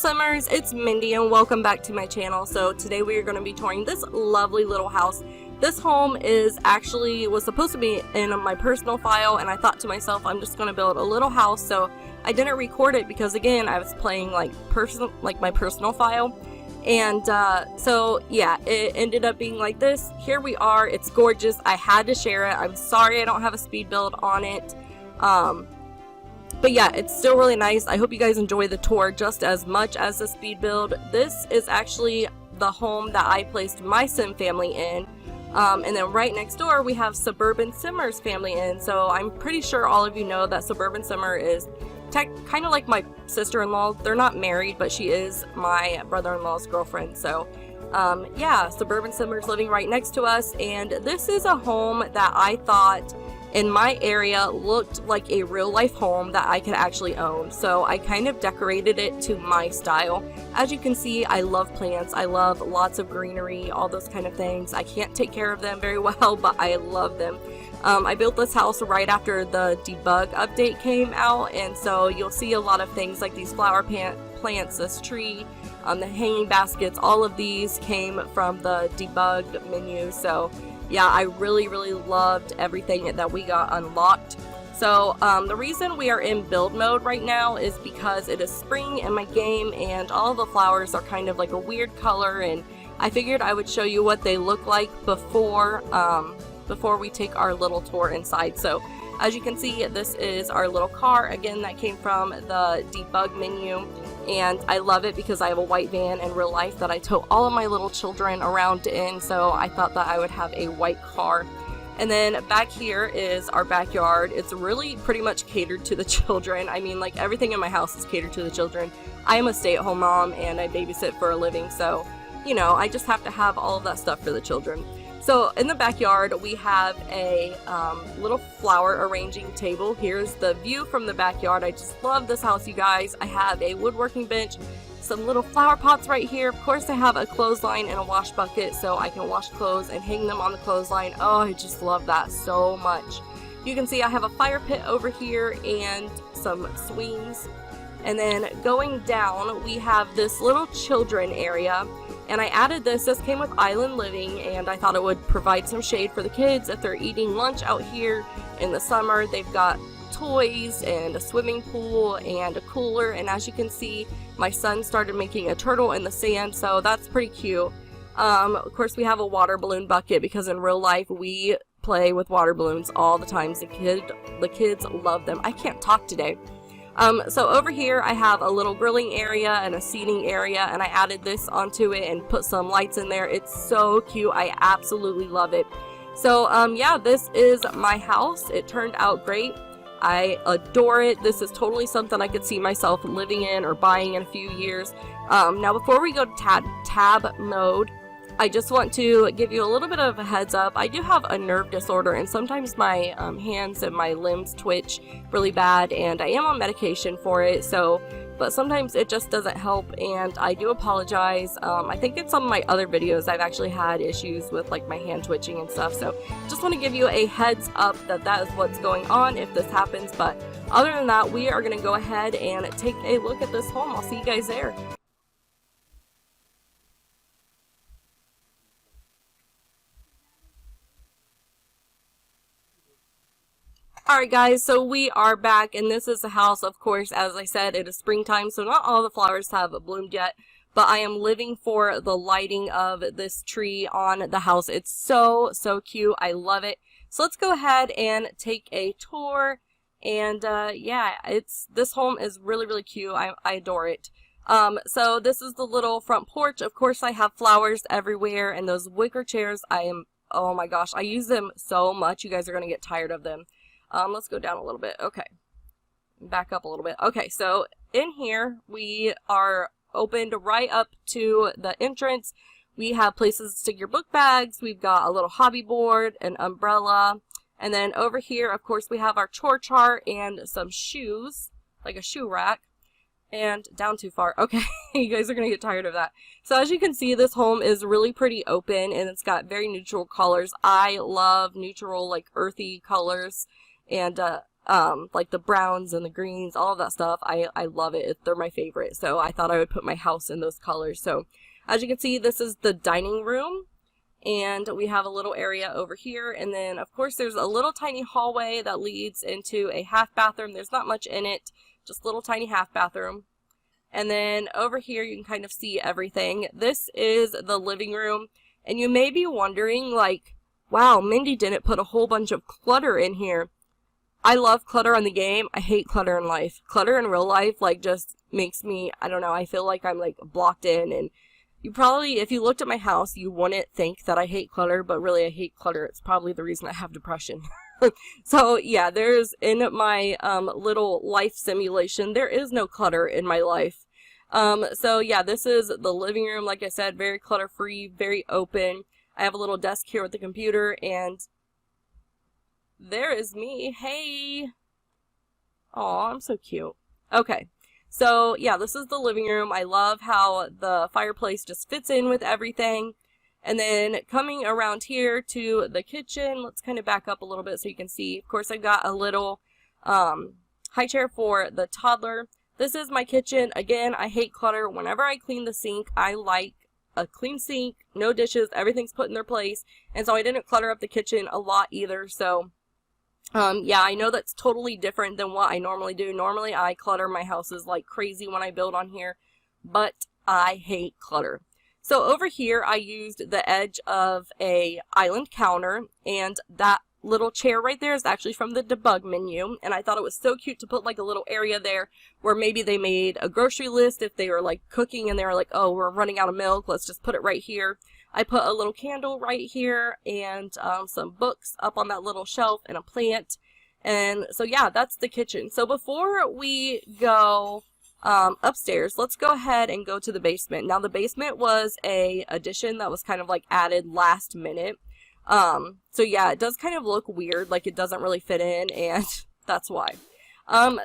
Simmers, it's Mindy and welcome back to my channel. So today we are going to be touring this lovely little house. This home was supposed to be in my personal file, and I thought to myself, I'm just going to build a little house. So I didn't record it because again, I was playing my personal file. And so yeah, it ended up being like this. Here we are. It's gorgeous. I had to share it. I'm sorry I don't have a speed build on it. But yeah, it's still really nice. I hope you guys enjoy the tour just as much as the speed build. This is actually the home that I placed my sim family in. And then right next door we have Suburban Simmer's family in. So I'm pretty sure all of you know that Suburban Simmer is kind of like my sister-in-law. They're not married, but she is my brother-in-law's girlfriend. So yeah, Suburban Simmer's living right next to us. And this is a home that I thought in my area looked like a real life home that I could actually own. So I kind of decorated it to my style. As you can see, I love plants. I love lots of greenery, all those kind of things. I can't take care of them very well, but I love them. I built this house right after the debug update came out, and so you'll see a lot of things like these flower plants, this tree, the hanging baskets. All of these came from the debug menu. So yeah, I really loved everything that we got unlocked. So the reason we are in build mode right now is because it is spring in my game and all the flowers are kind of like a weird color, and I figured I would show you what they look like before we take our little tour inside. So as you can see, this is our little car. Again, that came from the debug menu. And I love it because I have a white van in real life that I tow all of my little children around in, so I thought that I would have a white car. And then back here is our backyard. It's really pretty much catered to the children. I mean, like, everything in my house is catered to the children. I am a stay-at-home mom and I babysit for a living, so, you know, I just have to have all of that stuff for the children. So in the backyard, we have a little flower arranging table. Here's the view from the backyard. I just love this house, you guys. I have a woodworking bench, some little flower pots right here. Of course, I have a clothesline and a wash bucket so I can wash clothes and hang them on the clothesline. Oh, I just love that so much. You can see I have a fire pit over here and some swings. And then going down, we have this little children area. And I added this came with Island Living, and I thought it would provide some shade for the kids if they're eating lunch out here in the summer. They've got toys and a swimming pool and a cooler, and as you can see, my son started making a turtle in the sand, so that's pretty cute. Of course, we have a water balloon bucket because in real life we play with water balloons all the time. The kids love them. I can't talk today. So over here I have a little grilling area and a seating area, and I added this onto it and put some lights in there. It's so cute. I absolutely love it. So yeah, this is my house. It turned out great. I adore it. This is totally something I could see myself living in or buying in a few years. Now before we go to tab mode, I just want to give you a little bit of a heads up. I do have a nerve disorder, and sometimes my hands and my limbs twitch really bad, and I am on medication for it, but sometimes it just doesn't help, and I do apologize. I think in some of my other videos I've actually had issues with like my hand twitching and stuff, so just want to give you a heads up that is what's going on if this happens. But other than that, we are going to go ahead and take a look at this home. I'll see you guys there. Alright guys, so we are back, and this is the house. Of course, as I said, it is springtime, so not all the flowers have bloomed yet, but I am living for the lighting of this tree on the house. It's so cute. I love it. So let's go ahead and take a tour, and yeah, this home is really cute. I adore it. So this is the little front porch. Of course, I have flowers everywhere, and those wicker chairs, oh my gosh, I use them so much. You guys are going to get tired of them. Let's go down a little bit. Okay. Back up a little bit. Okay, so in here, we are opened right up to the entrance. We have places to stick your book bags. We've got a little hobby board, an umbrella. And then over here, of course, we have our chore chart and some shoes, like a shoe rack. And down too far. Okay, you guys are going to get tired of that. So as you can see, this home is really pretty open, and it's got very neutral colors. I love neutral, like earthy colors. And like the browns and the greens, all of that stuff. I love it. They're my favorite. So I thought I would put my house in those colors. So as you can see, this is the dining room. And we have a little area over here. And then, of course, there's a little tiny hallway that leads into a half bathroom. There's not much in it, just little tiny half bathroom. And then over here, you can kind of see everything. This is the living room. And you may be wondering, like, wow, Mindii didn't put a whole bunch of clutter in here. I love clutter in the game. I hate clutter in life. Clutter in real life, like, just makes me, I don't know, I feel like I'm, like, blocked in. And you probably, if you looked at my house, you wouldn't think that I hate clutter, but really I hate clutter. It's probably the reason I have depression. So, yeah, there's, in my little life simulation, there is no clutter in my life. So, yeah, this is the living room, like I said, very clutter-free, very open. I have a little desk here with the computer, and there is me. Hey! Aw, I'm so cute. Okay. So, yeah, this is the living room. I love how the fireplace just fits in with everything. And then coming around here to the kitchen, let's kind of back up a little bit so you can see. Of course, I got a little high chair for the toddler. This is my kitchen. Again, I hate clutter. Whenever I clean the sink, I like a clean sink, no dishes, everything's put in their place. And so I didn't clutter up the kitchen a lot either. So, yeah, I know that's totally different than what I normally do. Normally, I clutter my houses like crazy when I build on here, but I hate clutter. So over here, I used the edge of a island counter, and that little chair right there is actually from the debug menu, and I thought it was so cute to put like a little area there where maybe they made a grocery list if they were like cooking and they were like, oh, we're running out of milk, let's just put it right here. I put a little candle right here and some books up on that little shelf and a plant. And so yeah, that's the kitchen. So before we go upstairs, let's go ahead and go to the basement. Now the basement was a addition that was kind of like added last minute. So yeah, it does kind of look weird, like it doesn't really fit in, and that's why.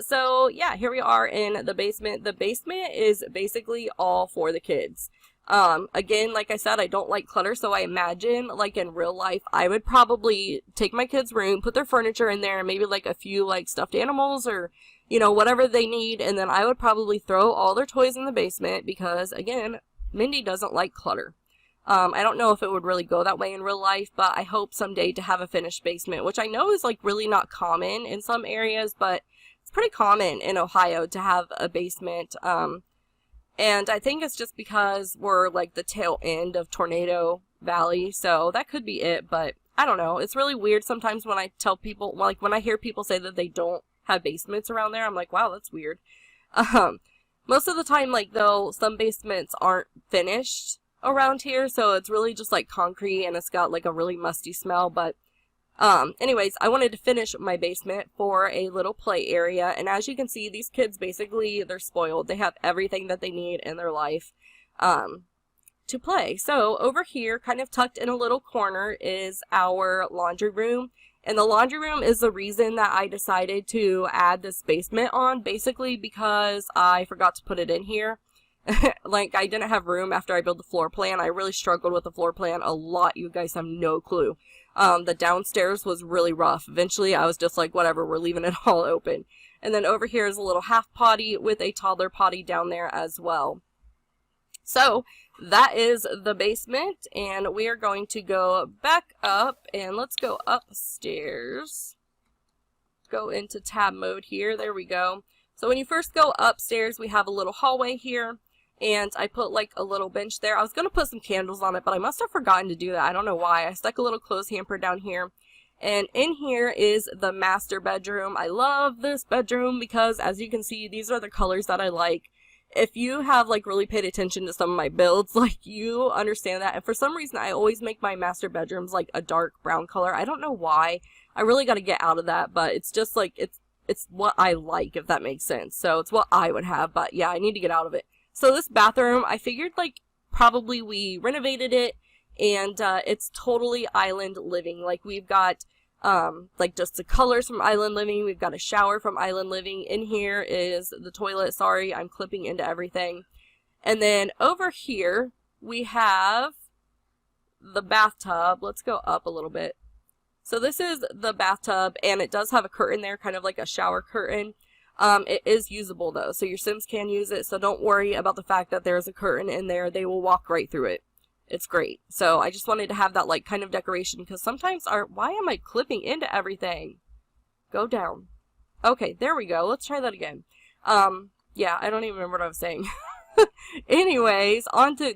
So yeah, here we are in the basement. The basement is basically all for the kids. Again, like I said, I don't like clutter, so I imagine, like in real life, I would probably take my kids' room, put their furniture in there, and maybe like a few like stuffed animals or, you know, whatever they need, and then I would probably throw all their toys in the basement because, again, Mindii doesn't like clutter. I don't know if it would really go that way in real life, but I hope someday to have a finished basement, which I know is like really not common in some areas, but it's pretty common in Ohio to have a basement. And I think it's just because we're like the tail end of Tornado Valley, so that could be it, but I don't know. It's really weird sometimes when I tell people, like when I hear people say that they don't have basements around there, I'm like, wow, that's weird. Most of the time, like though, some basements aren't finished around here, so it's really just like concrete and it's got like a really musty smell, but anyways, I wanted to finish my basement for a little play area, and as you can see, these kids basically, they're spoiled. They have everything that they need in their life to play. So over here, kind of tucked in a little corner, is our laundry room, and the laundry room is the reason that I decided to add this basement on, basically because I forgot to put it in here. Like, I didn't have room after I built the floor plan. I really struggled with the floor plan a lot. You guys have no clue. The downstairs was really rough. Eventually, I was just like, whatever, we're leaving it all open. And then over here is a little half potty with a toddler potty down there as well. So, that is the basement, and we are going to go back up, and let's go upstairs. Go into tab mode here. There we go. So when you first go upstairs, we have a little hallway here. And I put like a little bench there. I was going to put some candles on it, but I must have forgotten to do that. I don't know why. I stuck a little clothes hamper down here. And in here is the master bedroom. I love this bedroom because, as you can see, these are the colors that I like. If you have like really paid attention to some of my builds, like you understand that. And for some reason, I always make my master bedrooms like a dark brown color. I don't know why. I really got to get out of that, but it's just like, it's what I like, if that makes sense. So it's what I would have, but yeah, I need to get out of it. So this bathroom, I figured like probably we renovated it, and it's totally island living. Like we've got like just the colors from island living. We've got a shower from island living. In here is the toilet. Sorry, I'm clipping into everything. And then over here we have the bathtub. Let's go up a little bit. So this is the bathtub, and it does have a curtain there, kind of like a shower curtain. It is usable though, so your Sims can use it, so don't worry about the fact that there's a curtain in there. They will walk right through it. It's great. So I just wanted to have that like kind of decoration, because sometimes why am I clipping into everything? Go down. Okay, there we go. Let's try that again. Yeah, I don't even remember what I was saying. Anyways,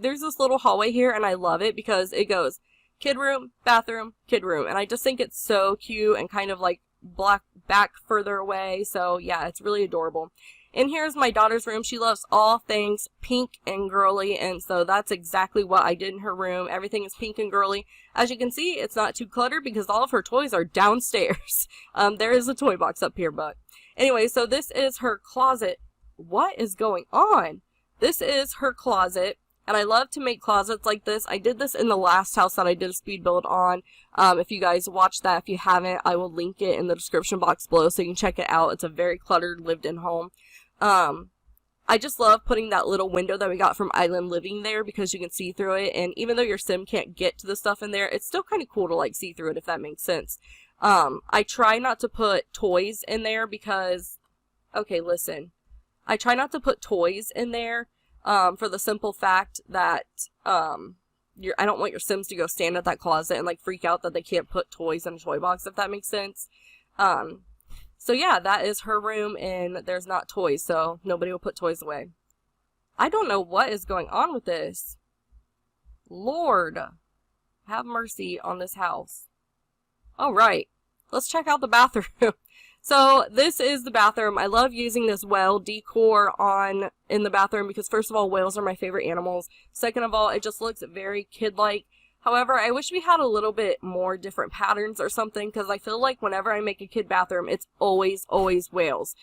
there's this little hallway here, and I love it because it goes kid room, bathroom, kid room, and I just think it's so cute and kind of like back further away. So yeah, it's really adorable. And here's my daughter's room. She loves all things pink and girly, and so that's exactly what I did in her room. Everything is pink and girly. As you can see, it's not too cluttered because all of her toys are downstairs. There is a toy box up here, but anyway, so this is her closet. What is going on? This is her closet, and I love to make closets like this. I did this in the last house that I did a speed build on. If you guys watched that, if you haven't, I will link it in the description box below so you can check it out. It's a very cluttered lived-in home. I just love putting that little window that we got from Island Living there because you can see through it, and even though your sim can't get to the stuff in there, it's still kind of cool to like see through it, if that makes sense. I try not to put toys in there because, okay, listen. I try not to put toys in there for the simple fact that I don't want your Sims to go stand at that closet and like freak out that they can't put toys in a toy box, if that makes sense. So yeah, that is her room, and there's not toys, so nobody will put toys away. I don't know what is going on with this. Lord, have mercy on this house. All right, let's check out the bathroom. So this is the bathroom. I love using this whale decor in the bathroom because first of all, whales are my favorite animals. Second of all, it just looks very kid-like. However, I wish we had a little bit more different patterns or something, because I feel like whenever I make a kid bathroom, it's always whales.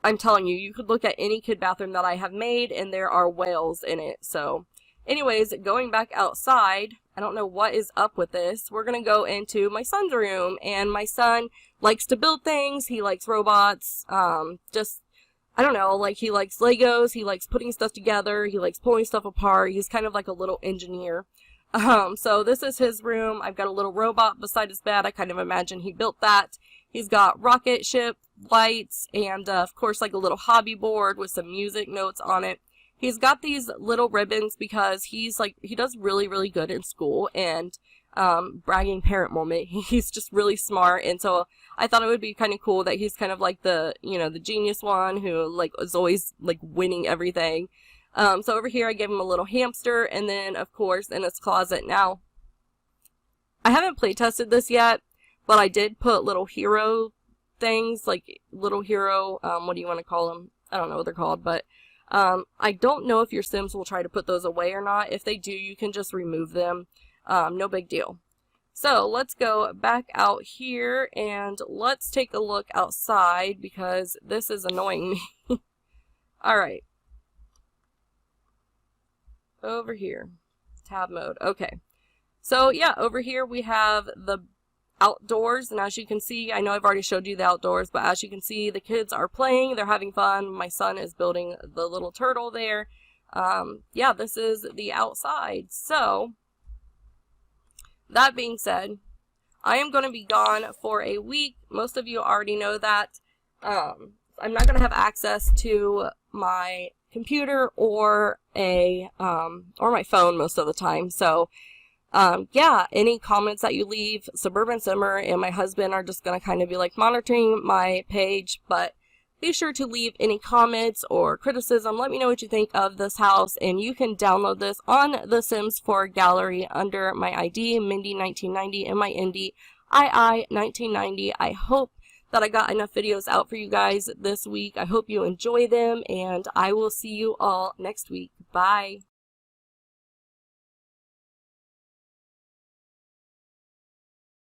I'm telling you, you could look at any kid bathroom that I have made and there are whales in it. So anyways, going back outside, I don't know what is up with this. We're going to go into my son's room, and my son likes to build things. He likes robots. I don't know, like he likes Legos. He likes putting stuff together. He likes pulling stuff apart. He's kind of like a little engineer. So this is his room. I've got a little robot beside his bed. I kind of imagine he built that. He's got rocket ship lights and, of course, like a little hobby board with some music notes on it. He's got these little ribbons because he does really, really good in school, and, bragging parent moment, he's just really smart, and so I thought it would be kind of cool that he's kind of like the genius one who, like, is always, like, winning everything. So over here I gave him a little hamster, and then, of course, in his closet. Now, I haven't play tested this yet, but I did put little hero things, like little hero, what do you want to call them? I don't know what they're called, but I don't know if your Sims will try to put those away or not. If they do, you can just remove them. No big deal. So let's go back out here and let's take a look outside because this is annoying me. Alright. Over here. Tab mode. Okay. So yeah, over here we have the outdoors, and as you can see, I know I've already showed you the outdoors, but as you can see, the kids are playing, they're having fun. My son is building the little turtle there. Yeah, this is the outside. So, that being said, I am going to be gone for a week. Most of you already know that. I'm not going to have access to my computer or my phone most of the time. So, yeah, any comments that you leave, Suburban Simmer and my husband are just going to kind of be like monitoring my page, but be sure to leave any comments or criticism. Let me know what you think of this house, and you can download this on the Sims 4 gallery under my ID, Mindii1990, and my indie, II1990. I hope that I got enough videos out for you guys this week. I hope you enjoy them, and I will see you all next week. Bye!